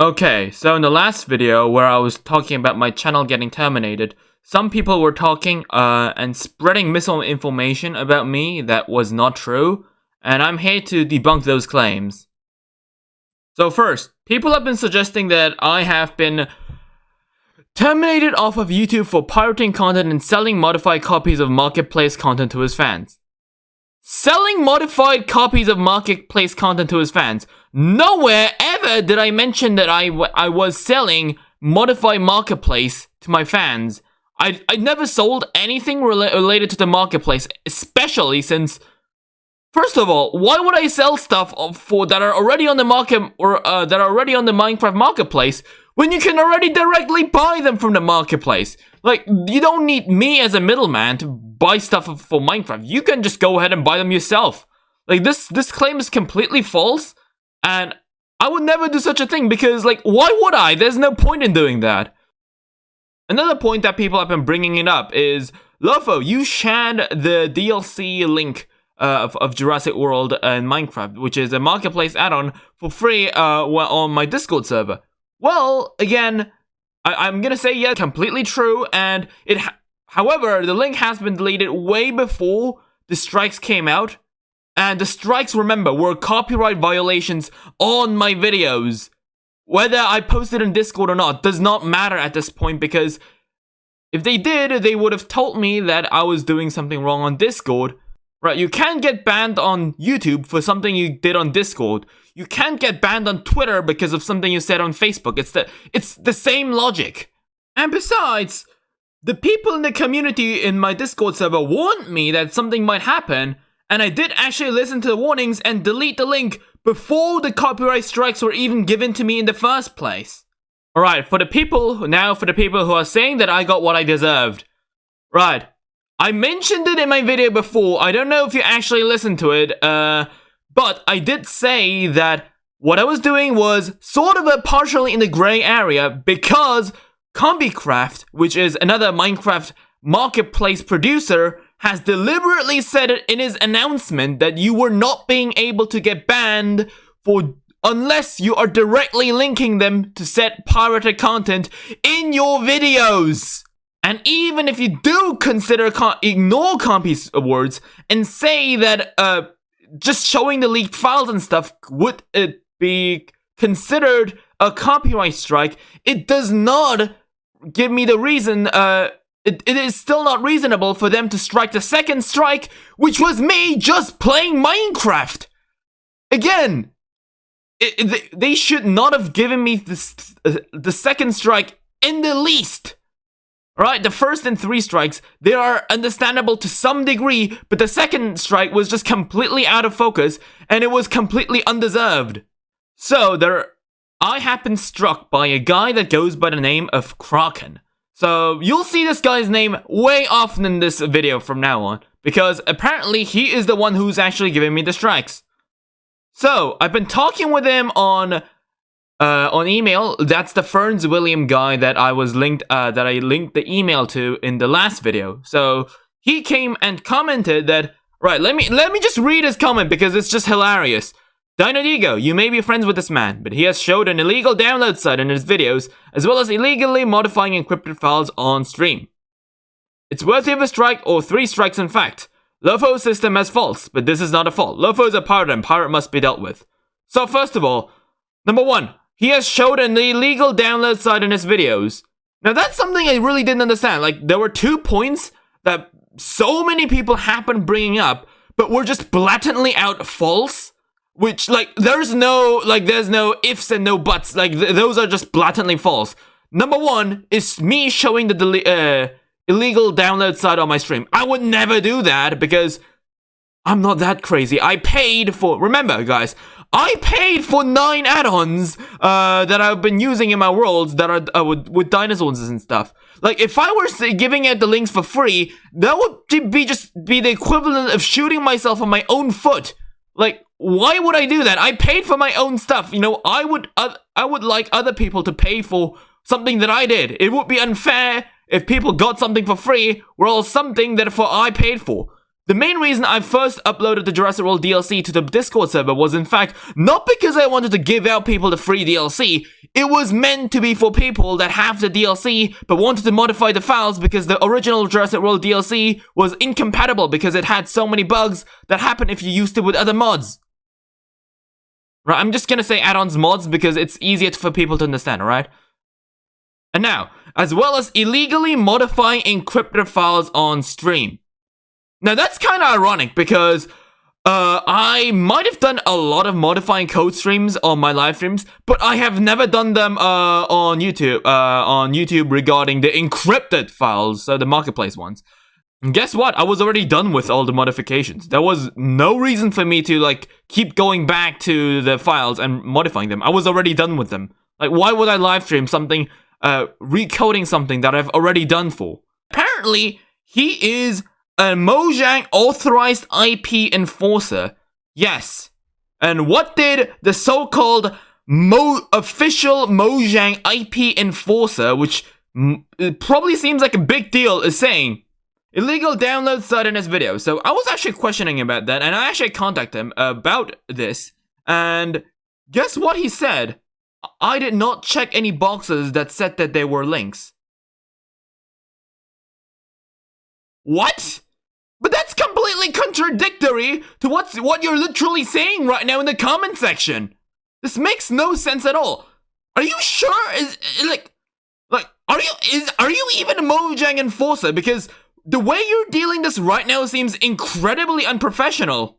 Okay, so in the last video where I was talking about my channel getting terminated, some people were talking and spreading misinformation about me that was not true, and I'm here to debunk those claims. So first, people have been suggesting that I have been terminated off of YouTube for pirating content and selling modified copies of marketplace content to his fans. Selling modified copies of marketplace content to his fans. Nowhere ever did I mention that I was selling modified marketplace to my fans. I never sold anything related to the marketplace, especially since, first of all, why would I sell stuff that are already on the market or that are already on the Minecraft marketplace when you can already directly buy them from the marketplace? Like, you don't need me as a middleman to buy stuff for Minecraft. You can just go ahead and buy them yourself. Like, this claim is completely false, and I would never do such a thing because, like, why would I? There's no point in doing that. Another point that people have been bringing it up is, Lopho, you shared the DLC link of Jurassic World and Minecraft, which is a marketplace add-on for free on my Discord server. Well, again, I'm gonna say yeah, completely true, and however, the link has been deleted way before the strikes came out, and the strikes, remember, were copyright violations on my videos. Whether I posted in Discord or not does not matter at this point, because if they did, they would have told me that I was doing something wrong on Discord. Right, you can't get banned on YouTube for something you did on Discord. You can't get banned on Twitter because of something you said on Facebook. It's the same logic. And besides, the people in the community in my Discord server warned me that something might happen, and I did actually listen to the warnings and delete the link before the copyright strikes were even given to me in the first place. Alright, for the people who are saying that I got what I deserved. Right. I mentioned it in my video before. I don't know if you actually listened to it, but I did say that what I was doing was sort of partially in the gray area because Gaming, which is another Minecraft marketplace producer, has deliberately said it in his announcement that you were not being able to get banned unless you are directly linking them to said pirated content in your videos. And even if you do consider ignore Compy's words and say that just showing the leaked files and stuff would be considered a copyright strike, it does not give me the reason. It is still not reasonable for them to strike the second strike, which was me just playing Minecraft. Again, they should not have given me the second strike in the least. Right, the first and 3 strikes, they are understandable to some degree, but the second strike was just completely out of focus, and it was completely undeserved. So, I have been struck by a guy that goes by the name of Kraken. So, you'll see this guy's name way often in this video from now on, because apparently he is the one who's actually giving me the strikes. So, I've been talking with him on email. That's the Ferns William guy that I linked the email to in the last video. So he came and commented that, right, let me just read his comment because it's just hilarious. Dino Digo, you may be friends with this man, but he has showed an illegal download site in his videos, as well as illegally modifying encrypted files on stream. It's worthy of a strike, or 3 strikes in fact. Lofo's system has faults, but this is not a fault. Lopho is a pirate and pirate must be dealt with. So first of all, number 1, he has showed an illegal download site in his videos. Now that's something I really didn't understand. Like, there were 2 points that so many people have been bringing up, but were just blatantly out false. Which, like, there's no ifs and no buts. Like, those are just blatantly false. Number 1 is me showing the illegal download site on my stream. I would never do that because I'm not that crazy. I paid for, remember guys, I paid for 9 add-ons that I've been using in my worlds that are with dinosaurs and stuff. Like, if I were giving out the links for free, that would just be the equivalent of shooting myself on my own foot. Like, why would I do that? I paid for my own stuff. You know, I would like other people to pay for something that I did. It would be unfair if people got something for free, whereas something that I paid for. The main reason I first uploaded the Jurassic World DLC to the Discord server was in fact not because I wanted to give out people the free DLC, it was meant to be for people that have the DLC but wanted to modify the files because the original Jurassic World DLC was incompatible because it had so many bugs that happen if you used it with other mods. Right, I'm just gonna say add-ons mods because it's easier for people to understand, alright? And now, as well as illegally modifying encrypted files on stream. Now that's kind of ironic because I might have done a lot of modifying code streams on my live streams, but I have never done them on YouTube regarding the encrypted files, so the marketplace ones. And guess what? I was already done with all the modifications. There was no reason for me to like keep going back to the files and modifying them. I was already done with them. Like, why would I live stream something, recoding something that I've already done for? Apparently, he is a Mojang authorized IP enforcer. Yes. And what did the so-called official Mojang IP enforcer, which it probably seems like a big deal, is saying? Illegal download started in his video. So I was actually questioning about that, and I actually contacted him about this. And guess what he said? I did not check any boxes that said that they were links. What? But that's completely contradictory to what you're literally saying right now in the comment section. This makes no sense at all. Are you sure? Are you even a Mojang enforcer? Because the way you're dealing this right now seems incredibly unprofessional.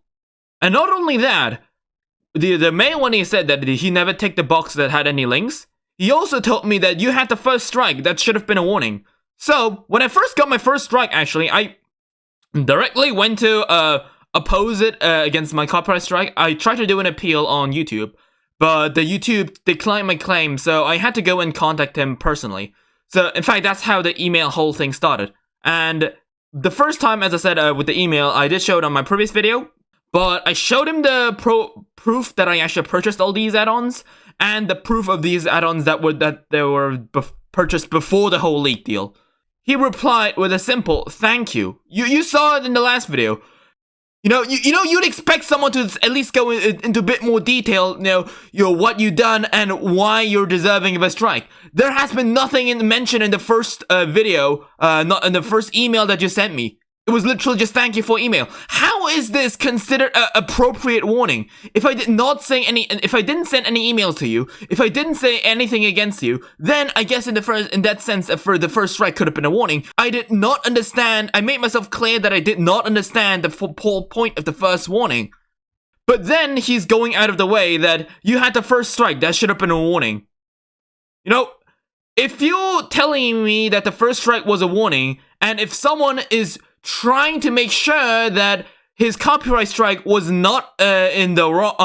And not only that, the main one, he said that he never ticked the box that had any links. He also told me that you had the first strike. That should have been a warning. So when I first got my first strike, actually, I directly went to oppose it against my copyright strike. I tried to do an appeal on YouTube, but the YouTube declined my claim, so I had to go and contact him personally. So in fact, that's how the email whole thing started. And the first time, as I said, with the email, I did show it on my previous video, but I showed him the proof that I actually purchased all these add-ons, and the proof of these add-ons that they were purchased before the whole leak deal. He replied with a simple thank you. You saw it in the last video. You'd expect someone to at least go into a bit more detail, what you've done and why you're deserving of a strike. There has been nothing mentioned in the first video, not in the first email that you sent me. It was literally just thank you for email. How is this considered an appropriate warning? If I didn't send any emails to you, if I didn't say anything against you, then I guess in that sense, for the first strike could have been a warning. I did not understand. I made myself clear that I did not understand the whole point of the first warning. But then he's going out of the way that you had the first strike. That should have been a warning. If you're telling me that the first strike was a warning, and if someone is trying to make sure that his copyright strike was not in the wrong,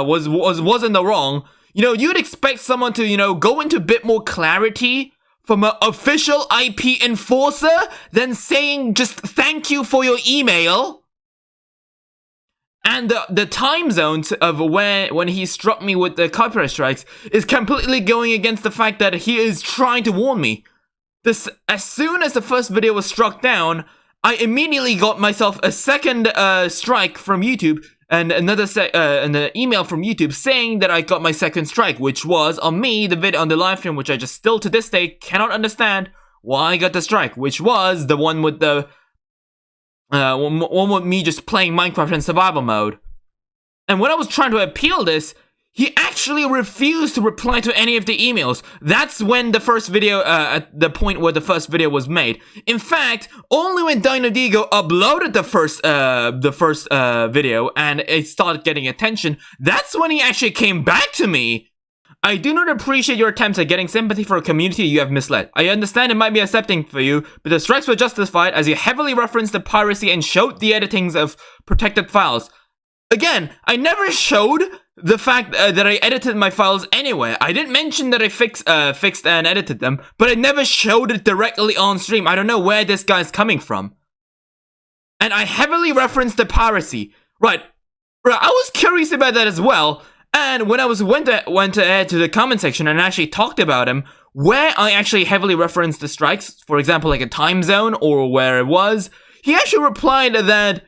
was in the wrong, you'd expect someone to go into a bit more clarity from an official IP enforcer than saying just thank you for your email. And the time zones of when he struck me with the copyright strikes is completely going against the fact that he is trying to warn me. As soon as the first video was struck down, I immediately got myself a second strike from YouTube and an email from YouTube saying that I got my second strike, which was on me, the video on the live stream, which I just still to this day cannot understand why I got the strike, which was the one with the one with me just playing Minecraft in survival mode. And when I was trying to appeal this, he actually refused to reply to any of the emails. That's when the first video, at the point where the first video was made. In fact, only when DinoDigo uploaded the first video and it started getting attention, that's when he actually came back to me. I do not appreciate your attempts at getting sympathy for a community you have misled. I understand it might be accepting for you, but the strikes were justified as you heavily referenced the piracy and showed the editings of protected files. Again, I never showed the fact that I edited my files anyway. I didn't mention that I fixed and edited them, but I never showed it directly on stream. I don't know where this guy's coming from. And I heavily referenced the piracy. Right, I was curious about that as well. And when I went ahead to the comment section and actually talked about him, where I actually heavily referenced the strikes, for example, like a time zone or where it was, he actually replied that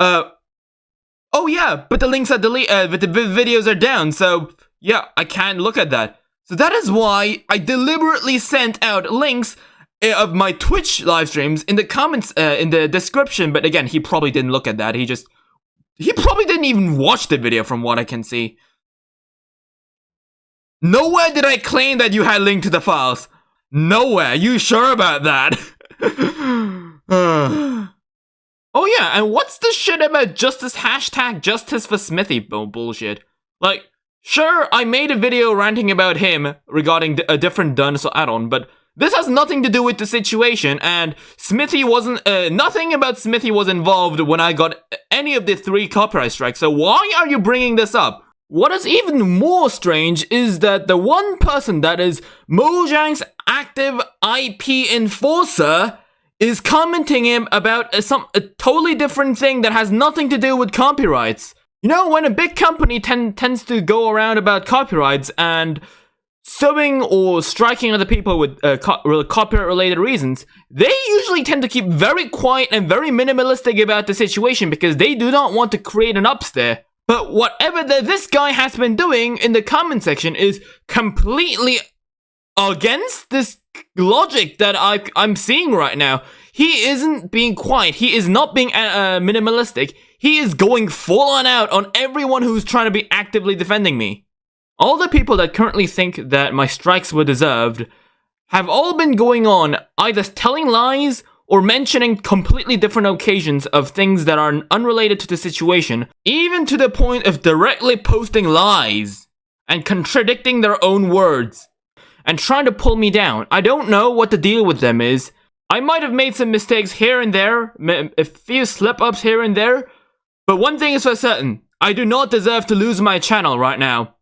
Oh yeah, but the links are but the videos are down, so yeah, I can't look at that. So that is why I deliberately sent out links of my Twitch live streams in the comments, in the description. But again, he probably didn't look at that. He probably didn't even watch the video from what I can see. Nowhere did I claim that you had linked to the files. Nowhere. You sure about that? Oh yeah, and what's the shit about justice hashtag justice for Smithy bullshit? Like, sure, I made a video ranting about him regarding a different dinosaur add-on, but this has nothing to do with the situation, and Smithy wasn't, nothing about Smithy was involved when I got any of the 3 copyright strikes, so why are you bringing this up? What is even more strange is that the one person that is Mojang's active IP enforcer is commenting him about a totally different thing that has nothing to do with copyrights. You know, when a big company tends to go around about copyrights and suing or striking other people with copyright-related reasons, they usually tend to keep very quiet and very minimalistic about the situation because they do not want to create an upstare. But whatever this guy has been doing in the comment section is completely against this logic that I'm seeing right now. He isn't being quiet. He is not being minimalistic. He is going full on out on everyone who's trying to be actively defending me. All the people that currently think that my strikes were deserved have all been going on either telling lies or mentioning completely different occasions of things that are unrelated to the situation, even to the point of directly posting lies and contradicting their own words and trying to pull me down. I don't know what the deal with them is. I might have made some mistakes here and there, a few slip-ups here and there, but one thing is for certain, I do not deserve to lose my channel right now.